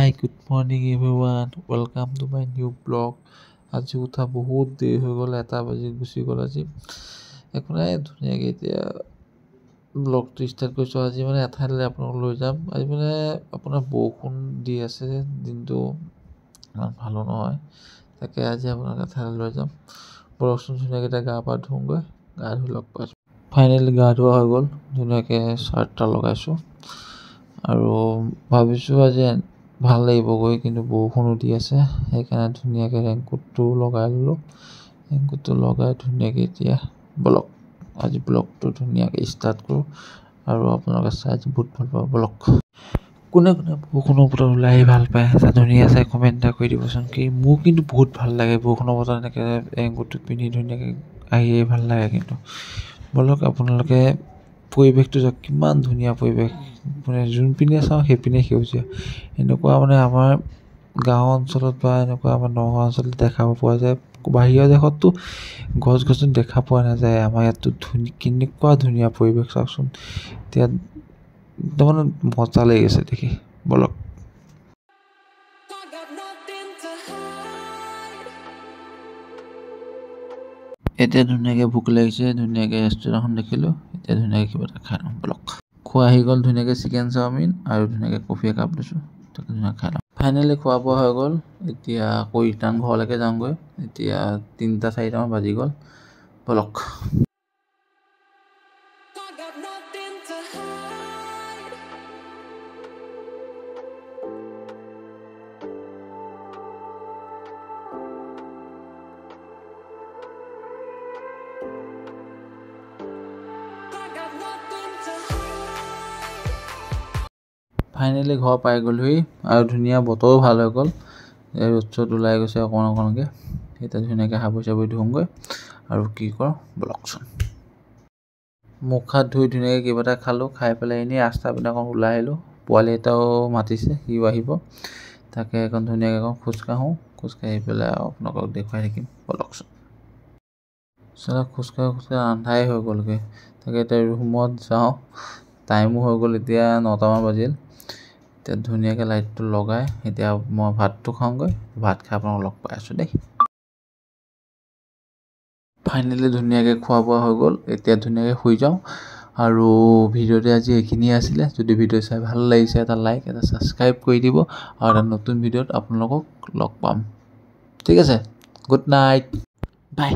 Hi, good morning everyone. Welcome to my new blog. আজি উঠা বহুত দেৰি হৈ গ'ল, 1 বাজি গুচি গ'ল আজি। একো নাই, ধুনীয়াকৈ এতিয়া ব্লগটো ষ্টাৰ্ট কৰিছোঁ। আজি মানে এঠাইলৈ আপোনাক লৈ যাম। আজি মানে আপোনাৰ বৰষুণ দি আছে, দিনটো ইমান ভালো নহয়, তাকে আজি আপোনাক এঠাইলৈ লৈ যাম। বৰষুণ ধুনীয়াকৈ এতিয়া গা পা ধুওঁগৈ, গা ধুই লগ পাইছোঁ। ফাইনেলি গা ধোৱা হৈ গ'ল, ধুনীয়াকৈ চাৰ্ট এটা লগাইছোঁ আৰু ভাবিছোঁ আজি ভাল লাগিবগৈ, কিন্তু বৰষুণো দি আছে, সেইকাৰণে ধুনীয়াকৈ ৰেইনকোটটো লগাই ল'লোঁ। ৰেইনকোটটো লগাই ধুনীয়াকৈ এতিয়া বলক আজি ব্লগটো ধুনীয়াকৈ ষ্টাৰ্ট কৰোঁ আৰু আপোনালোকে চাই আজি বহুত ভাল পাব। বলক, কোনে কোনে বৰষুণৰ বতৰত ওলাই আহি ভাল পায়, এটা ধুনীয়া চাই কমেণ্ট এটা কৰি দিবচোন। কি মোৰ কিন্তু বহুত ভাল লাগে বৰষুণৰ বতৰত এনেকৈ ৰেইনকোটটো পিন্ধি ধুনীয়াকৈ আহি ভাল লাগে। কিন্তু বলক আপোনালোকে পৰিৱেশটো চাওক, কিমান ধুনীয়া পৰিৱেশ, মানে যোনপিনে চাওঁ সেইপিনে সেউজীয়া। এনেকুৱা মানে আমাৰ গাঁও অঞ্চলত বা এনেকুৱা আমাৰ নগাঁও অঞ্চলত দেখা পোৱা যায়। বাহিৰৰ দেশততো গছ গছনি দেখা পোৱা নাযায়, আমাৰ ইয়াততো কেনেকুৱা ধুনীয়া পৰিৱেশ চাওকচোন। এতিয়া একদম মানে মজা লাগি গৈছে দেখি। বলক এতিয়া ধুনীয়াকৈ ভোক লাগিছে, ধুনীয়াকৈ ৰেষ্টুৰেণ্ট এখন দেখিলোঁ, এতিয়া ধুনীয়াকৈ কিবা এটা খাই লওঁ। বলক, খোৱা আহি গ'ল ধুনীয়াকৈ চিকেন চাওমিন আৰু ধুনীয়াকৈ কফি একাপ লৈছোঁ, তাকে ধুনীয়াকৈ খাই লওঁ। ফাইনেলি খোৱা বোৱা হৈ গ'ল, এতিয়া আকৌ ৰিটাৰ্ণ ঘৰলৈকে যাওঁগৈ। এতিয়া 3-4মান বাজি গ'ল। বলক ফাইনেলি ঘৰ পাই গ'লোহি আৰু ধুনীয়া বতৰো ভাল হৈ গ'ল। ৰ'দ চ'দ ওলাই গৈছে অকণকৈ। এতিয়া ধুনীয়াকৈ হাবুৰি চাবুৰি ধুওঁগৈ আৰু কি কৰোঁ বলকচোন। মুখ হাত ধুই ধুনীয়াকৈ কিবা এটা খালোঁ, খাই পেলাই এনেই ৰাস্তা পিনে অকণ ওলাই আহিলোঁ। পোৱালি এটাও মাতিছে, সিও আহিব, তাকে অকণ ধুনীয়াকৈ অকণ খোজকাঢ়োঁ। খোজকাঢ়ি পেলাই আপোনালোকক দেখুৱাই থাকিম। বলকচোন খোজকাঢ়ি আন্ধাৰে হৈ গ'লগৈ, তাকে এতিয়া ৰুমত যাওঁ। টাইমো হৈ গ'ল, এতিয়া 9টামান বাজিল। এতিয়া ধুনীয়াকৈ লাইটটো লগাই এতিয়া মই ভাতটো খাওঁগৈ। ভাত খাই আপোনালোকক লগ পাই আছোঁ দেই। ফাইনেলি ধুনীয়াকৈ খোৱা বোৱা হৈ গ'ল, এতিয়া ধুনীয়াকৈ শুই যাওঁ। আৰু ভিডিঅ'টো আজি এইখিনিয়ে আছিলে। যদি ভিডিঅ' চাই ভাল লাগিছে, এটা লাইক, এটা ছাবস্ক্ৰাইব কৰি দিব আৰু এটা নতুন ভিডিঅ'ত আপোনালোকক লগ পাম। ঠিক আছে, গুড নাইট, বাই।